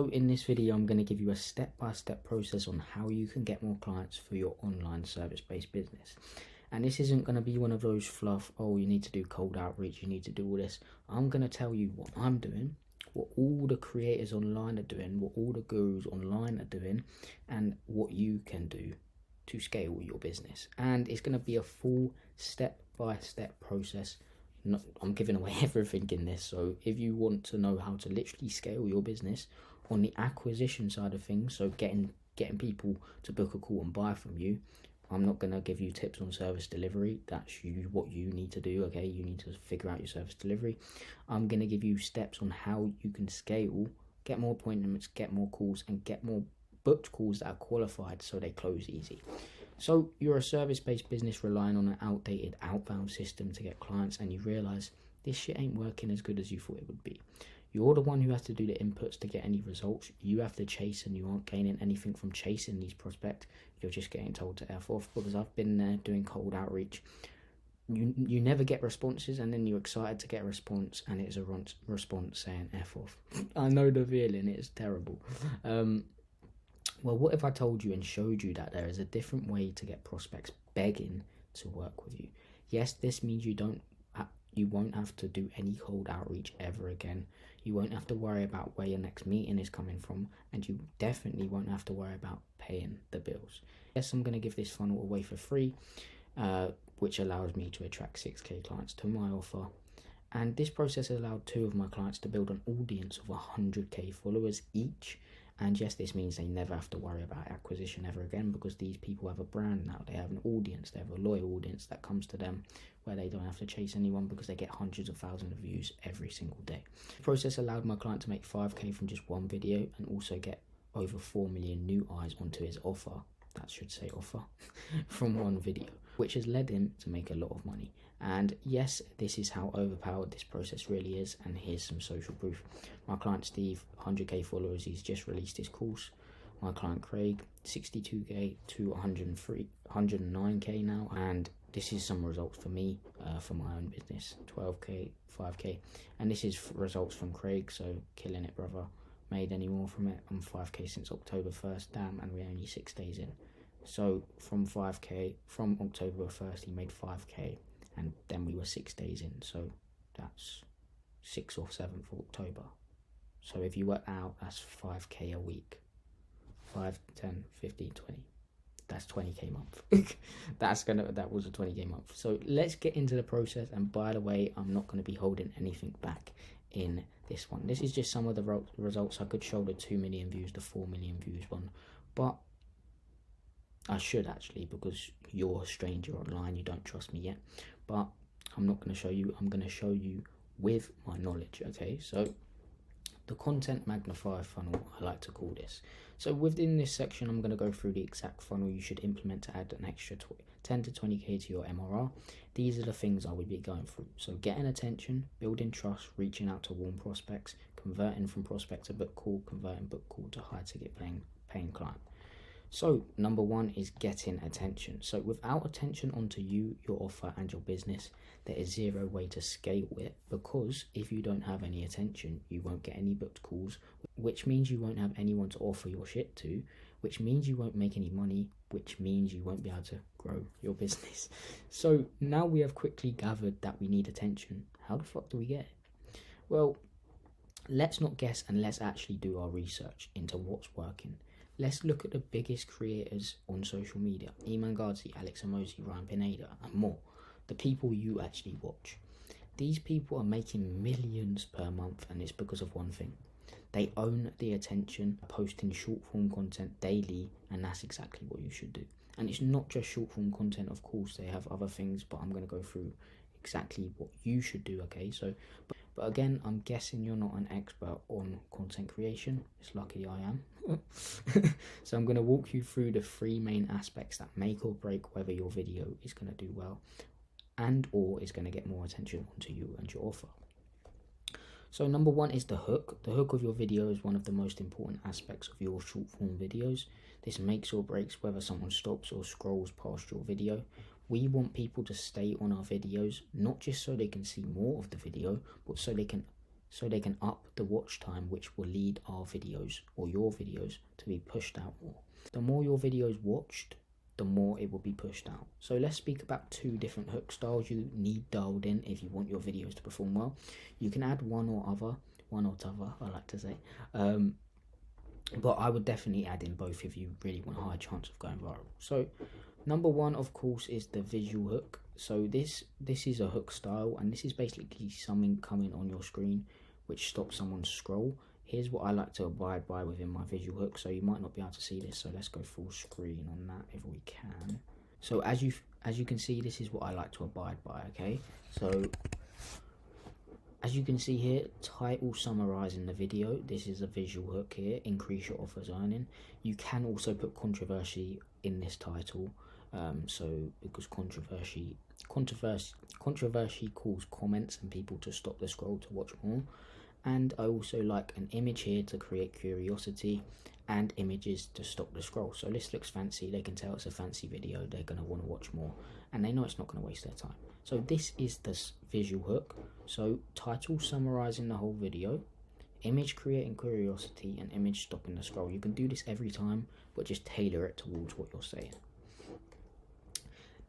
So in this video, I'm going to give you a step-by-step process on how you can get more clients for your online service-based business. And this isn't going to be one of those fluff, oh, you need to do cold outreach, you need to do all this. I'm going to tell you what I'm doing, what all the creators online are doing, what all the gurus online are doing, and what you can do to scale your business. And it's going to be a full step-by-step process. I'm giving away everything in this, so if you want to know how to literally scale your business on the acquisition side of things, so getting people to book a call and buy from you, I'm not going to give you tips on service delivery. That's what you need to do, okay? You need to figure out your service delivery. I'm going to give you steps on how you can scale, get more appointments, get more calls, and get more booked calls that are qualified so they close easy. So you're a service-based business relying on an outdated outbound system to get clients, and you realize this shit ain't working as good as you thought it would be. You're the one who has to do the inputs to get any results. You have to chase, and you aren't gaining anything from chasing these prospects. You're just getting told to F off, because I've been there doing cold outreach. You never get responses, and then you're excited to get a response, and it's a response saying F off. I know the feeling, it's terrible. Well, what if I told you and showed you that there is a different way to get prospects begging to work with you? Yes, this means you won't have to do any cold outreach ever again. You won't have to worry about where your next meeting is coming from, and you definitely won't have to worry about paying the bills. Yes, I'm going to give this funnel away for free, which allows me to attract 6k clients to my offer. And this process has allowed 2 of my clients to build an audience of 100k followers each. And yes, this means they never have to worry about acquisition ever again, because these people have a brand now. They have an audience. They have a loyal audience that comes to them, where they don't have to chase anyone because they get hundreds of thousands of views every single day. The process allowed my client to make 5k from just one video, and also get over 4 million new eyes onto his offer. That should say offer from one video, which has led him to make a lot of money. And yes, this is how overpowered this process really is, and here's some social proof. My client Steve, 100k followers, he's just released his course. My client Craig, 62k to 109k now, and this is some results for me, for my own business, 12k, 5k, and this is results from Craig, so killing it, brother. Made any more from it? I'm 5k since October 1st, damn, and we're only 6 days in. So from 5k, from October 1st, he made 5k, and then we were 6 days in, so that's 6th or 7th of October. So if you work out, that's 5k a week. 5, 10, 15, 20. That's 20k month. That was a 20k month. So let's get into the process. And by the way, I'm not going to be holding anything back in this one. This is just some of the results. I could show the 2 million views, the 4 million views one, but I should actually, because you're a stranger online, you don't trust me yet. But I'm not going to show you. I'm going to show you with my knowledge. Okay, so the content magnifier funnel, I like to call this. So within this section, I'm going to go through the exact funnel you should implement to add an extra 10 to 20k to your MRR. These are the things I would be going through. So getting attention, building trust, reaching out to warm prospects, converting from prospect to book call, converting book call to high ticket paying client. So number 1 is getting attention. So without attention onto you, your offer, and your business, there is zero way to scale it, because if you don't have any attention, you won't get any booked calls, which means you won't have anyone to offer your shit to, which means you won't make any money, which means you won't be able to grow your business. So now we have quickly gathered that we need attention. How the fuck do we get it? Well, let's not guess, and let's actually do our research into what's working. Let's look at the biggest creators on social media: Iman Gadzhi, Alex Hormozi, Ryan Pineda, and more. The people you actually watch. These people are making millions per month, and it's because of one thing. They own the attention, posting short form content daily, and that's exactly what you should do. And it's not just short form content, of course, they have other things, but I'm going to go through exactly what you should do, okay? So, but again, I'm guessing you're not an expert on content creation. It's lucky I am. So I'm going to walk you through the 3 main aspects that make or break whether your video is going to do well and or is going to get more attention onto you and your offer. So number 1 is the hook. The hook of your video is one of the most important aspects of your short form videos. This makes or breaks whether someone stops or scrolls past your video. We want people to stay on our videos, not just so they can see more of the video, but so they can so they can up the watch time, which will lead our videos or your videos to be pushed out more. The more your videos watched, the more it will be pushed out. So let's speak about 2 different hook styles you need dialed in if you want your videos to perform well. You can add one or t'other, I like to say, but I would definitely add in both if you really want a high chance of going viral. So number 1, of course, is the visual hook. So this is a hook style, and this is basically something coming on your screen which stops someone's scroll. Here's what I like to abide by within my visual hook, so you might not be able to see this, so let's go full screen on that if we can. So as you can see, this is what I like to abide by, okay? So as you can see here, title summarizing the video. This is a visual hook here, increase your offers earning. You can also put controversy in this title, so because controversy calls comments and people to stop the scroll to watch more. And I also like an image here to create curiosity, and images to stop the scroll. So this looks fancy, they can tell it's a fancy video, they're going to want to watch more, and they know it's not going to waste their time. So this is the visual hook. So title summarizing the whole video, image creating curiosity, and image stopping the scroll. You can do this every time, but just tailor it towards what you're saying.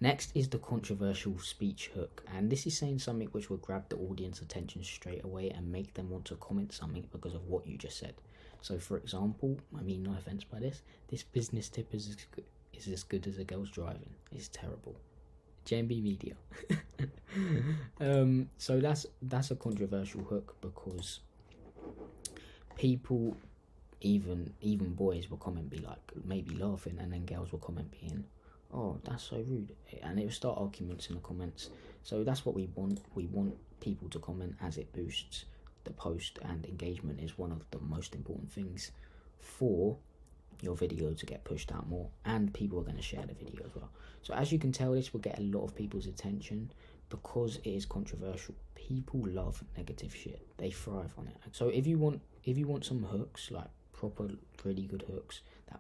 Next is the controversial speech hook, and this is saying something which will grab the audience attention straight away and make them want to comment something because of what you just said. So for example, I mean, no offense by this business tip is as good as a girl's driving. It's terrible. JMB Media. So that's a controversial hook, because people, even boys, will comment, be like maybe laughing, and then girls will comment being, oh, that's so rude, and it will start arguments in the comments. So that's what we want. We want people to comment, as it boosts the post, and engagement is one of the most important things for your video to get pushed out more, and people are going to share the video as well. So as you can tell, this will get a lot of people's attention because it is controversial. People love negative shit, they thrive on it. So if you want some hooks, like proper really good hooks that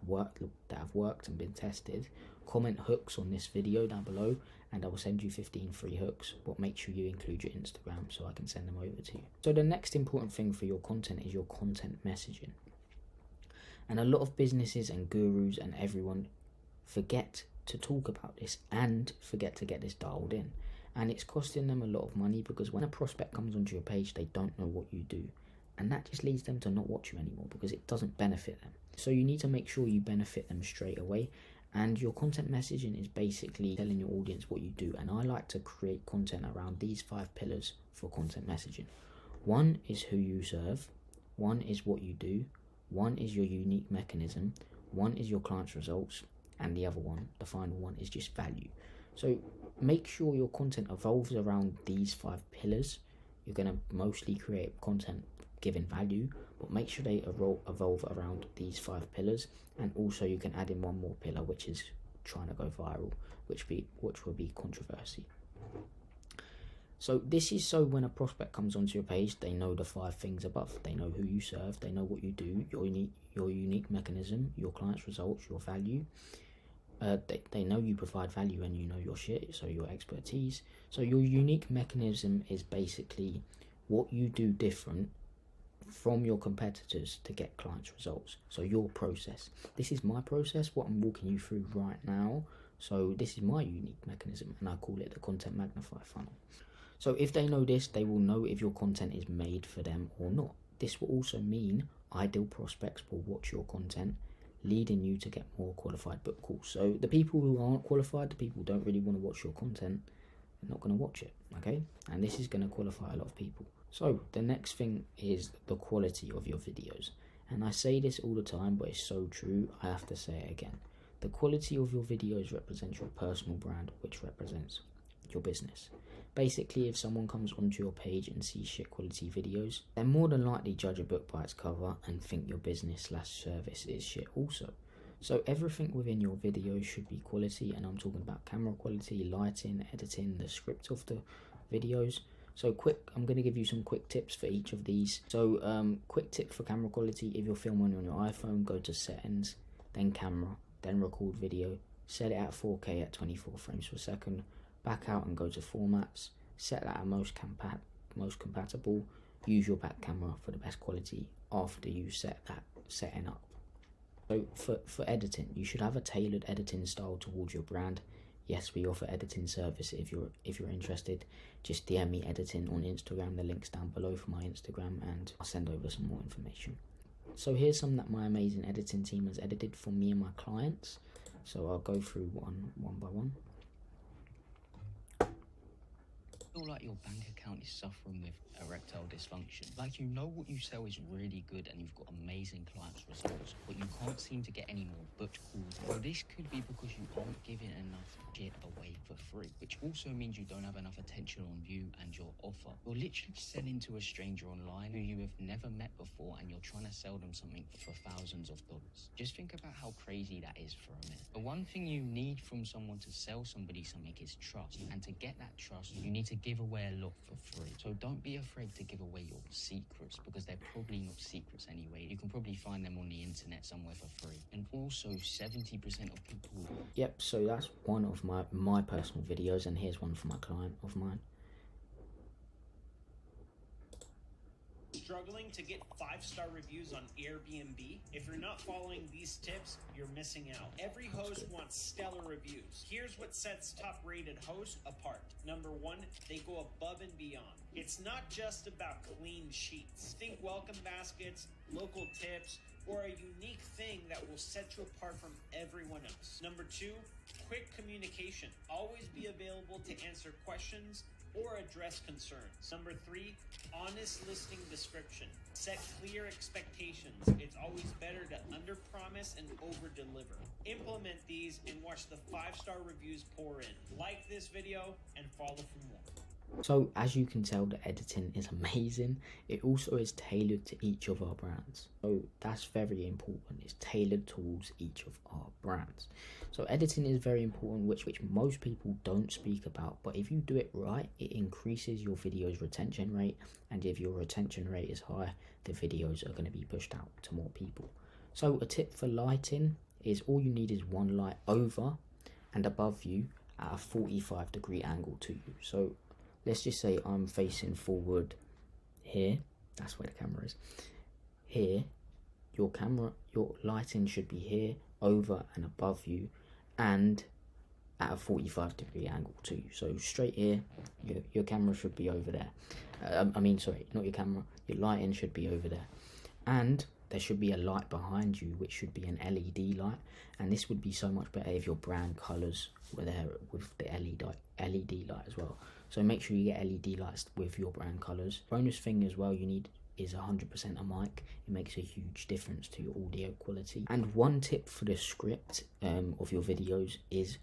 have worked and been tested, comment hooks on this video down below, and I will send you 15 free hooks, but make sure you include your Instagram so I can send them over to you. So the next important thing for your content is your content messaging. And a lot of businesses and gurus and everyone forget to talk about this and forget to get this dialed in. And it's costing them a lot of money, because when a prospect comes onto your page, they don't know what you do. And that just leads them to not watch you anymore, because it doesn't benefit them. So you need to make sure you benefit them straight away. And your content messaging is basically telling your audience what you do. And I like to create content around these 5 pillars for content messaging. 1 is who you serve. 1 is what you do. 1 is your unique mechanism. 1 is your client's results. And the other one, the final one, is just value. So make sure your content evolves around these 5 pillars. You're going to mostly create content giving value, but make sure they evolve around these 5 pillars. And also you can add in one more pillar, which is trying to go viral, which will be controversy. So this is so when a prospect comes onto your page, they know the 5 things above. They know who you serve, they know what you do, your unique mechanism, your client's results, your value. They know you provide value, and you know your shit, so your expertise. So your unique mechanism is basically what you do different from your competitors to get clients' results. So your process. This is my process, what I'm walking you through right now. So this is my unique mechanism, and I call it the content magnifier funnel. So if they know this, they will know if your content is made for them or not. This will also mean ideal prospects will watch your content, leading you to get more qualified book calls. So the people who aren't qualified, the people who don't really want to watch your content, they're not going to watch it, okay? And this is going to qualify a lot of people. So the next thing is the quality of your videos. And I say this all the time, but it's so true, I have to say it again. The quality of your videos represents your personal brand, which represents your business. Basically, if someone comes onto your page and sees shit quality videos, they're more than likely judge a book by its cover and think your business/service is shit also. So everything within your videos should be quality, and I'm talking about camera quality, lighting, editing, the script of the videos. So I'm going to give you some quick tips for each of these. So quick tip for camera quality: if you're filming on your iPhone, go to settings, then camera, then record video, set it at 4K at 24 frames per second, back out and go to formats, set that at most compatible, use your back camera for the best quality after you setting up. So for editing, you should have a tailored editing style towards your brand. Yes, we offer editing service. If you're interested, just DM me editing on Instagram. The link's down below for my Instagram, and I'll send over some more information. So here's some that my amazing editing team has edited for me and my clients. So I'll go through one by one. Feel like your bank account is suffering with erectile dysfunction. Like, you know what you sell is really good and you've got amazing clients results, but you can't seem to get any more booked calls. Well, this could be because you aren't giving enough shit away for free, which also means you don't have enough attention on you and your offer. You're literally selling to a stranger online who you have never met before, and you're trying to sell them something for thousands of dollars. Just think about how crazy that is for a minute. The one thing you need from someone to sell somebody something is trust, and to get that trust, you need to give away a lot for free. So don't be afraid to give away your secrets, because they're probably not secrets anyway. You can probably find them on the internet somewhere for free. And also 70% of people... Yep, so that's one of my personal videos, and here's one for my client of mine. Struggling to get 5-star reviews on Airbnb? If you're not following these tips, you're missing out. Every host wants stellar reviews. Here's what sets top-rated hosts apart. Number 1, they go above and beyond. It's not just about clean sheets. Think welcome baskets, local tips, or a unique thing that will set you apart from everyone else. Number 2, quick communication. Always be available to answer questions or address concerns. Number 3, honest listing description. Set clear expectations. It's always better to under-promise and over-deliver. Implement these and watch the 5-star reviews pour in. Like this video and follow for more. So as you can tell, the editing is amazing. It also is tailored to each of our brands. So that's very important. It's tailored towards each of our brands. So editing is very important, which most people don't speak about. But if you do it right, it increases your video's retention rate. And if your retention rate is high, the videos are going to be pushed out to more people. So a tip for lighting is all you need is one light over and above you at a 45-degree angle to you. So let's just say I'm facing forward here. That's where the camera is. Here, your lighting should be here, over and above you, and at a 45-degree angle to you. So straight here, your camera should be over there. Sorry, not your camera. Your lighting should be over there. And there should be a light behind you, which should be an LED light. And this would be so much better if your brand colours were there with the LED light as well. So make sure you get LED lights with your brand colours. Bonus thing as well you need is 100% a mic. It makes a huge difference to your audio quality. And one tip for the script of your videos is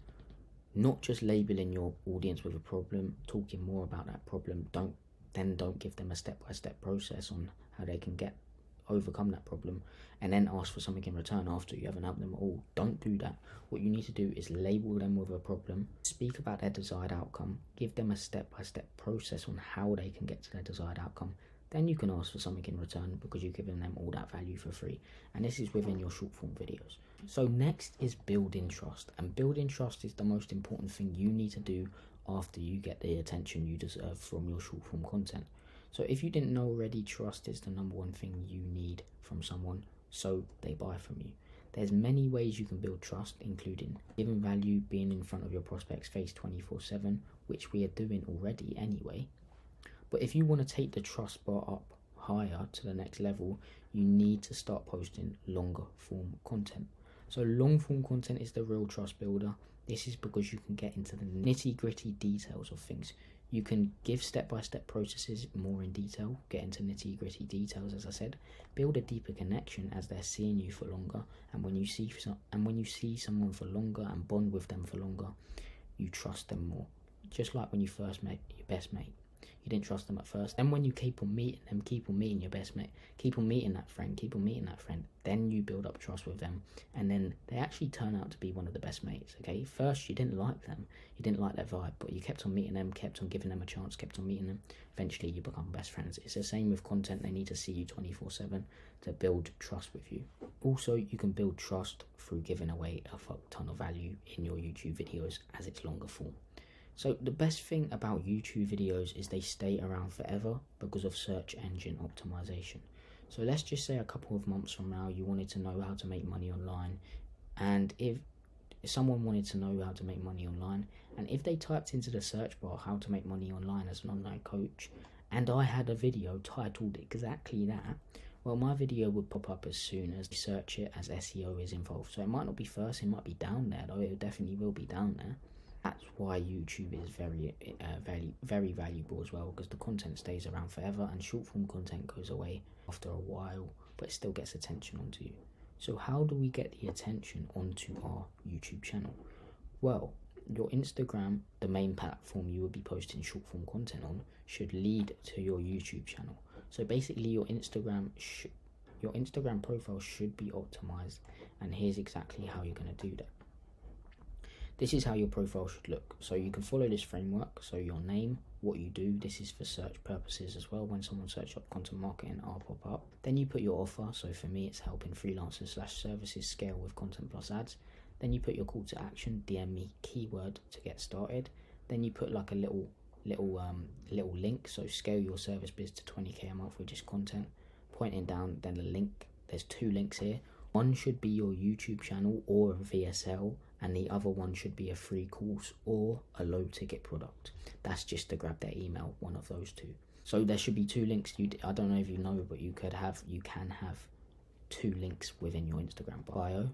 not just labelling your audience with a problem, talking more about that problem. Don't give them a step-by-step process on how they can overcome that problem and then ask for something in return after you haven't helped them at all. Don't do that. What you need to do is label them with a problem, speak about their desired outcome, give them a step-by-step process on how they can get to their desired outcome. Then you can ask for something in return because you've given them all that value for free. And this is within your short form videos. So next is building trust. And building trust is the most important thing you need to do after you get the attention you deserve from your short form content. So if you didn't know already, trust is the number one thing you need from someone so they buy from you. There's many ways you can build trust, including giving value, being in front of your prospects' face 24/7, which we are doing already anyway. But if you want to take the trust bar up higher to the next level, you need to start posting longer form content. So long form content is the real trust builder. This is because you can get into the nitty-gritty details of things. You can give step-by-step processes more in detail, get into nitty-gritty details, as I said, build a deeper connection as they're seeing you for longer, and when you see someone for longer and bond with them for longer, you trust them more. Just like when you first met your best mate. You didn't trust them at first. Then when you keep on meeting them, keep on meeting your best mate, keep on meeting that friend, then you build up trust with them, and then they actually turn out to be one of the best mates, okay? First, you didn't like them, you didn't like their vibe, but you kept on meeting them, kept on giving them a chance, kept on meeting them. Eventually, you become best friends. It's the same with content. They need to see you 24/7 to build trust with you. Also, you can build trust through giving away a fuck ton of value in your YouTube videos as it's longer form. So the best thing about YouTube videos is they stay around forever because of search engine optimization. So let's just say a couple of months from now you wanted to know how to make money online, and if someone wanted to know how to make money online, and if they typed into the search bar how to make money online as an online coach, and I had a video titled exactly that, well, my video would pop up as soon as they search it, as SEO is involved. So it might not be first, it might be down there, though it definitely will be down there. That's why YouTube is very valuable as well, because the content stays around forever and short form content goes away after a while, but it still gets attention onto you. So how do we get the attention onto our YouTube channel? Well, your Instagram, the main platform you will be posting short form content on, should lead to your YouTube channel. So basically your Instagram profile should be optimized, and here's exactly how you're going to do that. This is how your profile should look. So you can follow this framework. So your name, what you do, this is for search purposes as well. When someone searches up content marketing, I'll pop up. Then you put your offer. So for me, it's helping freelancers/services scale with content plus ads. Then you put your call to action, DM me keyword to get started. Then you put like a little link. So scale your service biz to 20k a month with just content. Pointing down, then the link. There's 2 links here. One should be your YouTube channel or a VSL, and the other one should be a free course or a low ticket product. That's just to grab their email, one of those 2. So there should be 2 links. I don't know if you know, but you can have 2 links within your Instagram bio.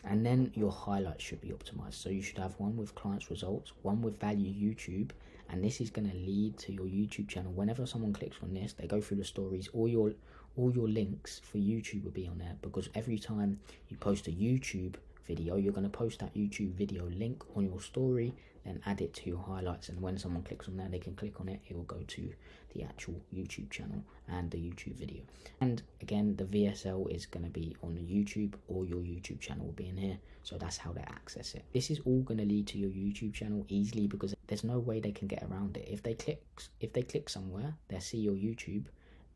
And then your highlights should be optimized. So you should have one with clients results, one with value YouTube, and this is going to lead to your YouTube channel. Whenever someone clicks on this, they go through the stories, all your links for YouTube will be on there, because every time you post a YouTube video, you're going to post that YouTube video link on your story, then add it to your highlights, and when someone clicks on there, they can click on it, it will go to the actual YouTube channel and the YouTube video. And again, the VSL is going to be on the YouTube, or your YouTube channel will be in here, so that's how they access it. This is all going to lead to your YouTube channel easily, because there's no way they can get around it. If they click somewhere, they'll see your YouTube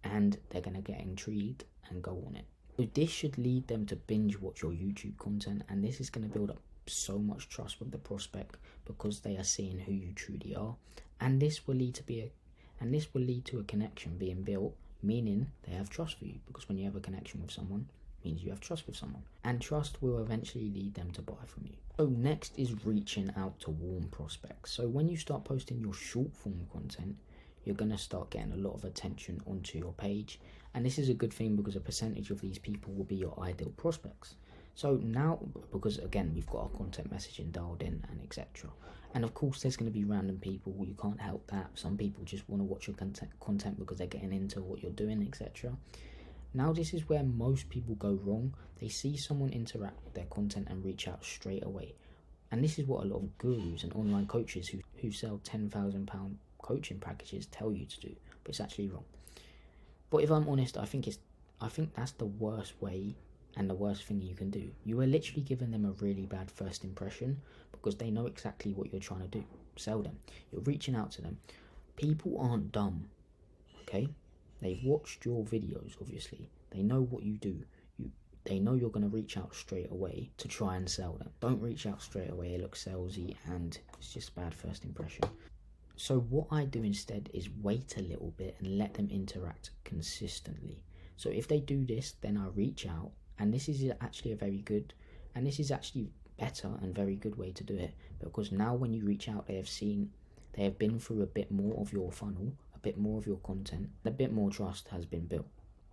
and they're going to get intrigued and go on it. So this should lead them to binge watch your YouTube content, and this is going to build up so much trust with the prospect, because they are seeing who you truly are, and this will lead to a connection being built, meaning they have trust for you, because when you have a connection with someone, it means you have trust with someone, and trust will eventually lead them to buy from you. So next is reaching out to warm prospects. So when you start posting your short form content, you're going to start getting a lot of attention onto your page, and this is a good thing, because a percentage of these people will be your ideal prospects. So now, because again, we've got our content messaging dialed in and etc. And of course, there's going to be random people. You can't help that. Some people just want to watch your content because they're getting into what you're doing, etc. Now, this is where most people go wrong. They see someone interact with their content and reach out straight away. And this is what a lot of gurus and online coaches who sell £10,000 coaching packages tell you to do, but it's actually wrong. But if I'm honest, I think that's the worst way and the worst thing you can do. You are literally giving them a really bad first impression, because they know exactly what you're trying to do, sell them. You're reaching out to them. People aren't dumb, okay? They've watched your videos, obviously. They know what you do. They know you're going to reach out straight away to try and sell them. Don't reach out straight away. It looks salesy and it's just a bad first impression. So what I do instead is wait a little bit and let them interact consistently. So if they do this, then I reach out, and this is actually better and very good way to do it, because now when you reach out, they have been through a bit more of your funnel, a bit more of your content, a bit more trust has been built.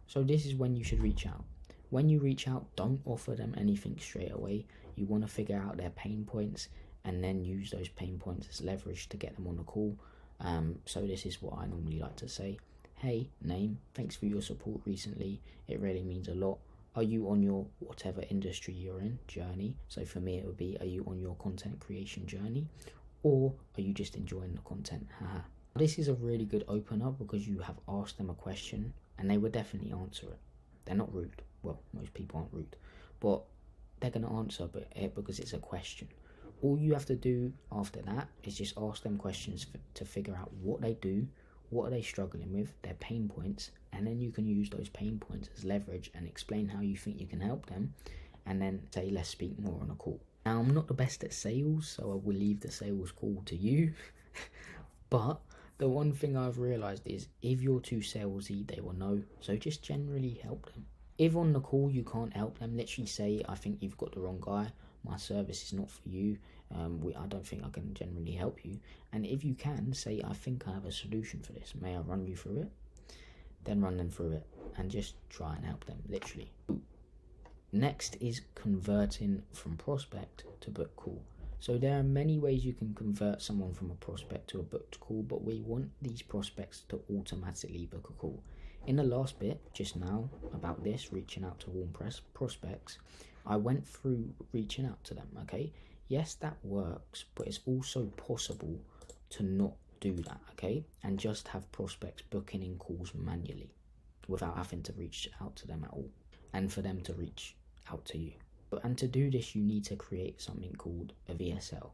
So this is when you should reach out. When you reach out, don't offer them anything straight away. You want to figure out their pain points and then use those pain points as leverage to get them on the call. So this is what I normally like to say. Hey, name, thanks for your support recently. It really means a lot. Are you on your whatever industry you're in journey? So for me, it would be, are you on your content creation journey, or are you just enjoying the content? Haha. This is a really good opener, because you have asked them a question and they would definitely answer it. They're not rude. Well, most people aren't rude, but they're going to answer because it's a question. All you have to do after that is just ask them questions to figure out what they do, what are they struggling with, their pain points, and then you can use those pain points as leverage and explain how you think you can help them, and then say, let's speak more on a call. Now, I'm not the best at sales, so I will leave the sales call to you, But the one thing I've realised is if you're too salesy, they will know. So just generally help them. If on the call you can't help them, literally say, I think you've got the wrong guy. My service is not for you. I don't think I can generally help you. And if you can, say, I think I have a solution for this. May I run you through it? Then run them through it and just try and help them, literally. Next is converting from prospect to book call. So there are many ways you can convert someone from a prospect to a booked call, but we want these prospects to automatically book a call. In the last bit, just now, about this, reaching out to warm prospects, I went through reaching out to them, okay? Yes, that works, but it's also possible to not do that, okay? And just have prospects booking in calls manually without having to reach out to them at all, and for them to reach out to you. And to do this, you need to create something called a VSL.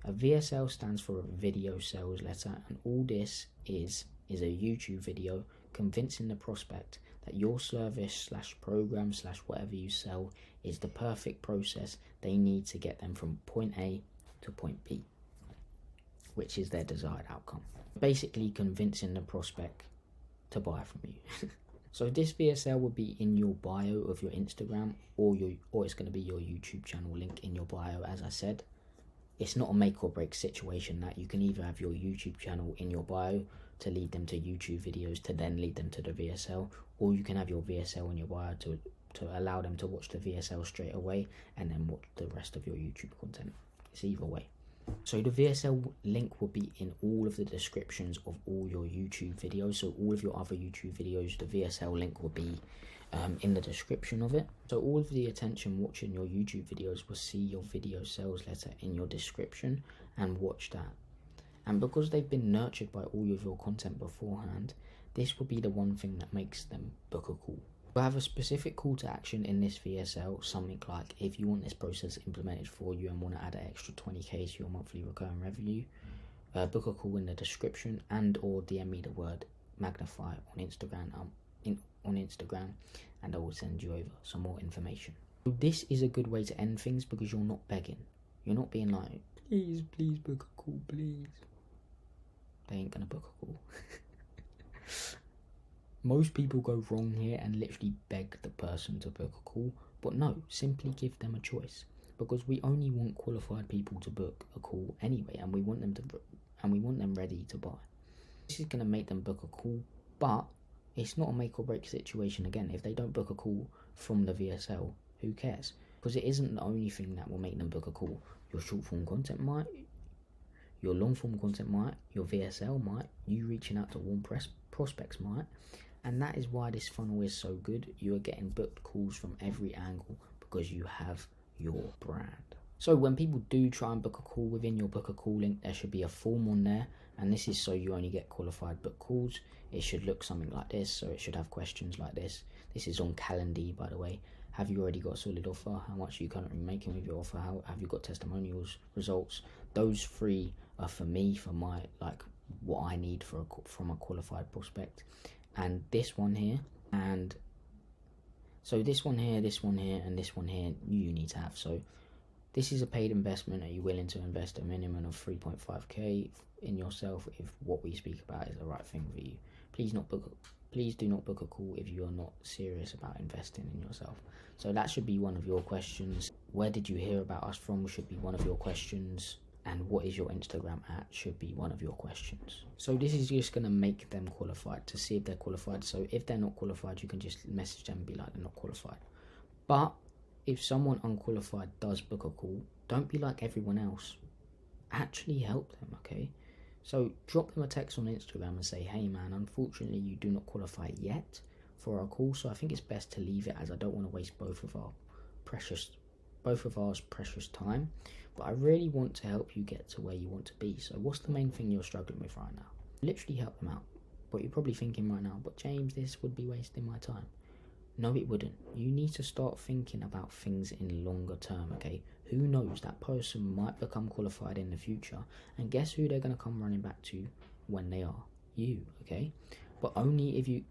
A VSL stands for a video sales letter, and all this is a YouTube video convincing the prospect that your service / program / whatever you sell is the perfect process they need to get them from point A to point B, which is their desired outcome. Basically convincing the prospect to buy from you. So this VSL will be in your bio of your Instagram, or it's going to be your YouTube channel link in your bio. As I said, it's not a make or break situation. That you can either have your YouTube channel in your bio to lead them to YouTube videos to then lead them to the VSL, or you can have your VSL in your bio to allow them to watch the VSL straight away and then watch the rest of your YouTube content. It's either way. So the VSL link will be in all of the descriptions of all your YouTube videos. So all of your other YouTube videos, the VSL link will be in the description of it. So all of the attention watching your YouTube videos will see your video sales letter in your description and watch that. And because they've been nurtured by all of your content beforehand, this will be the one thing that makes them book a call. We'll have a specific call to action in this VSL, something like if you want this process implemented for you and want to add an extra 20k to your monthly recurring revenue, book a call in the description and or DM me the word magnify on Instagram and I will send you over some more information. So this is a good way to end things because you're not begging. You're not being like, please book a call, please. They ain't gonna book a call. Most people go wrong here and literally beg the person to book a call, but no, simply give them a choice, because we only want qualified people to book a call anyway, and we want them ready to buy. This is going to make them book a call, but it's not a make or break situation. Again, if they don't book a call from the VSL, who cares? Because it isn't the only thing that will make them book a call. Your short form content might, your long form content might, your VSL might, you reaching out to warm prospects might. And that is why this funnel is so good. You are getting booked calls from every angle because you have your brand. So when people do try and book a call within your book a call link, there should be a form on there. And this is so you only get qualified book calls. It should look something like this. So it should have questions like this. This is on Calendly, by the way. Have you already got a solid offer? How much are you currently making with your offer? How have you got testimonials, results? Those three are for me, for my, like, what I need from a qualified prospect. And this one here, and so this one here, and this one here, you need to have. So this is a paid investment. Are you willing to invest a minimum of 3.5k in yourself if what we speak about is the right thing for you? Please do not book a call if you are not serious about investing in yourself. So that should be one of your questions. Where did you hear about us from should be one of your questions. And what is your Instagram at should be one of your questions. So this is just going to make them qualified, to see if they're qualified. So if they're not qualified, you can just message them and be like, they're not qualified. But if someone unqualified does book a call, don't be like everyone else. Actually help them, okay? So drop them a text on Instagram and say, hey man, unfortunately you do not qualify yet for our call. So I think it's best to leave it, as I don't want to waste both of our precious time. But I really want to help you get to where you want to be. So what's the main thing you're struggling with right now? Literally help them out. But you're probably thinking right now, but James, this would be wasting my time. No, it wouldn't. You need to start thinking about things in longer term, okay? Who knows, that person might become qualified in the future. And guess who they're going to come running back to when they are? You, okay? But only if you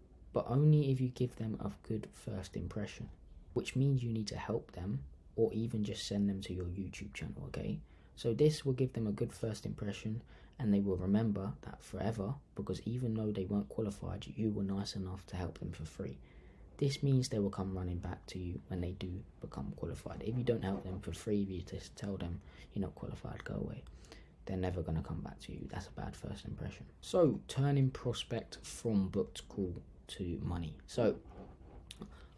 give them a good first impression. Which means you need to help them, or even just send them to your YouTube channel, okay? So this will give them a good first impression, and they will remember that forever, because even though they weren't qualified, you were nice enough to help them for free. This means they will come running back to you when they do become qualified. If you don't help them for free, if you just tell them you're not qualified, go away, they're never going to come back to you. That's a bad first impression. So turning prospect from booked call to money. So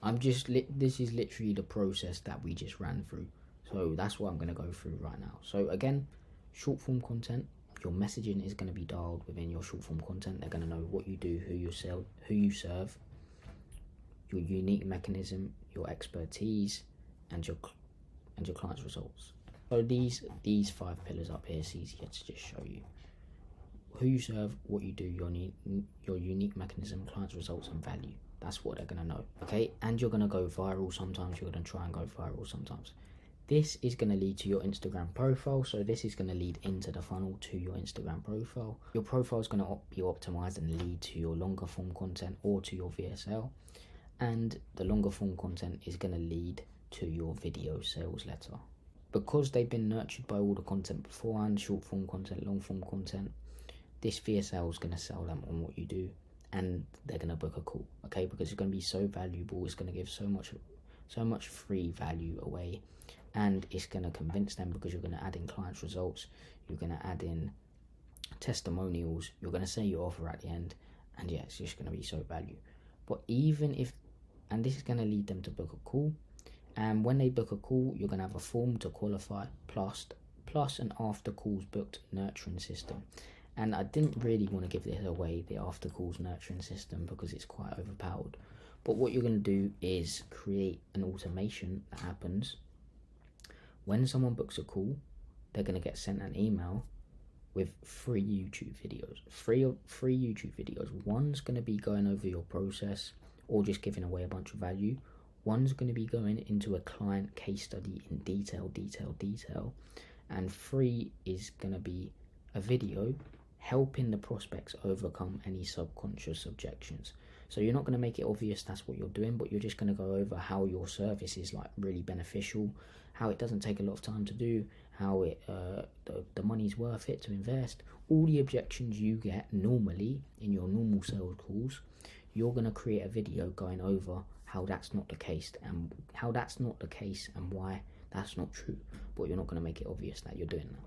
this is literally the process that we just ran through. So that's what I'm going to go through right now. So again, short form content, your messaging is going to be dialed within your short form content. They're going to know what you do, who you sell, who you serve, your unique mechanism, your expertise, and your client's results. So these 5 pillars up here, it's easier to just show you. Who you serve, what you do, your unique mechanism, client's results, and value. That's what they're going to know, okay? And you're going to go viral sometimes. You're going to try and go viral sometimes. This is going to lead to your Instagram profile. So this is going to lead into the funnel to your Instagram profile. Your profile is going to be optimized and lead to your longer form content or to your VSL. And the longer form content is going to lead to your video sales letter. Because they've been nurtured by all the content beforehand, short form content, long form content, this VSL is going to sell them on what you do, and they're going to book a call, okay? Because it's going to be so valuable, it's going to give so much free value away, and it's going to convince them, because you're going to add in clients' results, you're going to add in testimonials, you're going to say your offer at the end, and yeah, it's just going to be so value. But and this is going to lead them to book a call, and when they book a call, you're going to have a form to qualify, plus an after calls booked nurturing system. And I didn't really want to give this away, the after calls nurturing system, because it's quite overpowered. But what you're going to do is create an automation that happens when someone books a call. They're going to get sent an email with 3 YouTube videos. Free YouTube videos. One's going to be going over your process or just giving away a bunch of value. One's going to be going into a client case study in detail. And 3 is going to be a video helping the prospects overcome any subconscious objections. So you're not going to make it obvious that's what you're doing, but you're just going to go over how your service is like really beneficial, how it doesn't take a lot of time to do, how it the money's worth it to invest. All the objections you get normally in your normal sales calls, you're going to create a video going over how that's not the case, and why that's not true. But you're not going to make it obvious that you're doing that.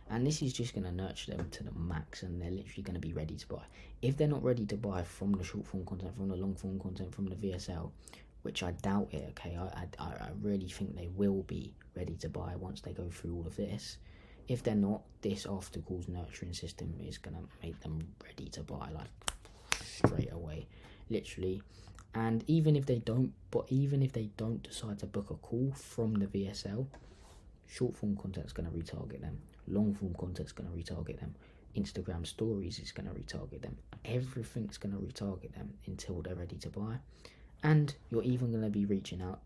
And this is just going to nurture them to the max, and they're literally going to be ready to buy. If they're not ready to buy from the short form content, from the long form content, from the VSL, which I doubt it, okay, I really think they will be ready to buy once they go through all of this. If they're not, this after calls nurturing system is going to make them ready to buy, like straight away, literally. And even if they don't decide to book a call from the VSL, short form content is going to retarget them. Long form content is going to retarget them. Instagram stories is going to retarget them. Everything's going to retarget them until they're ready to buy. And you're even going to be reaching out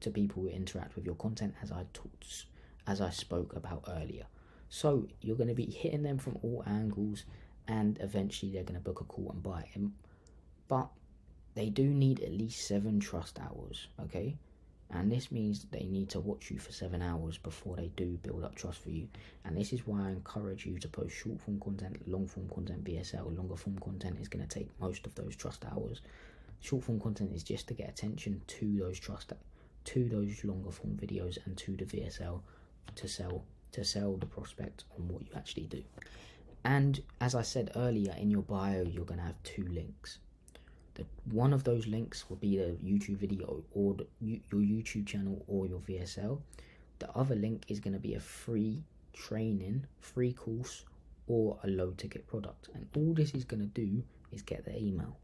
to people who interact with your content, as I spoke about earlier. So you're going to be hitting them from all angles, and eventually they're going to book a call and buy it. But they do need at least 7 trust hours, okay? And this means they need to watch you for 7 hours before they do build up trust for you. And this is why I encourage you to post short form content, long form content, VSL. Longer form content is going to take most of those trust hours. Short form content is just to get attention to those longer form videos and to the VSL to sell the prospect on what you actually do. And as I said earlier, in your bio, you're going to have 2 links. One of those links will be the YouTube video or your YouTube channel or your VSL. The other link is going to be a free training, free course, or a low ticket product. And all this is going to do is get their email.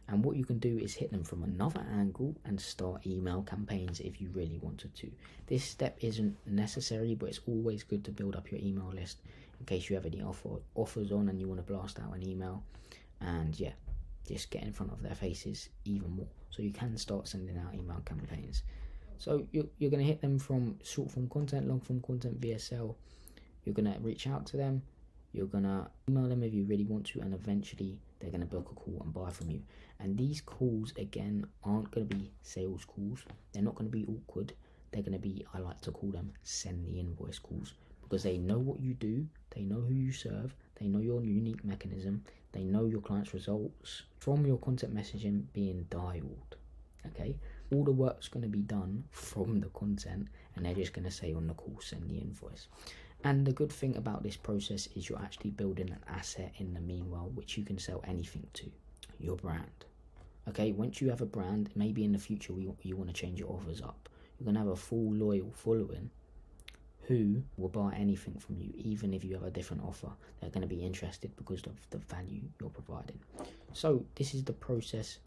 And what you can do is hit them from another angle and start email campaigns if you really wanted to. This step isn't necessary, but it's always good to build up your email list in case you have any offers on and you want to blast out an email. And yeah, just get in front of their faces even more, so you can start sending out email campaigns. So you're going to hit them from short form content, long form content, VSL. You're going to reach out to them, you're going to email them if you really want to, and eventually they're going to book a call and buy from you. And these calls, again, aren't going to be sales calls. They're not going to be awkward. They're going to be, I like to call them, send the invoice calls, because they know what you do, they know who you serve, they know your unique mechanism, they know your clients' results from your content messaging being dialed. Okay, all the work's going to be done from the content, and they're just going to say on the call, send the invoice. And the good thing about this process is you're actually building an asset in the meanwhile, which you can sell anything to, your brand. Okay, once you have a brand, maybe in the future you want to change your offers up. You're going to have a full loyal following who will buy anything from you, even if you have a different offer. They're going to be interested because of the value you're providing. So this is the process,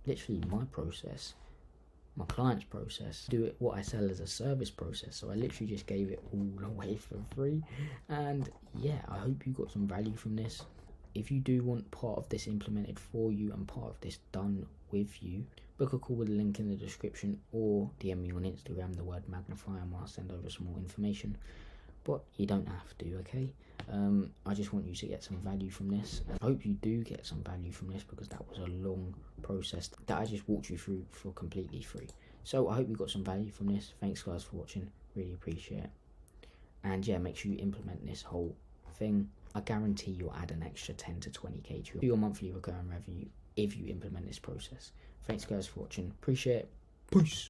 literally my process, my client's process. Do it what I sell as a service process. So I literally just gave it all away for free. And yeah, I hope you got some value from this. If you do want part of this implemented for you and part of this done with you, book a call with a link in the description, or DM me on Instagram, the word magnify, and I'll send over some more information. But you don't have to, okay? I just want you to get some value from this. I hope you do get some value from this, because that was a long process that I just walked you through for completely free. So I hope you got some value from this. Thanks guys for watching, really appreciate it. And yeah, make sure you implement this whole thing. I guarantee you'll add an extra 10 to 20k to your monthly recurring revenue if you implement this process. Thanks guys for watching, appreciate it. Peace.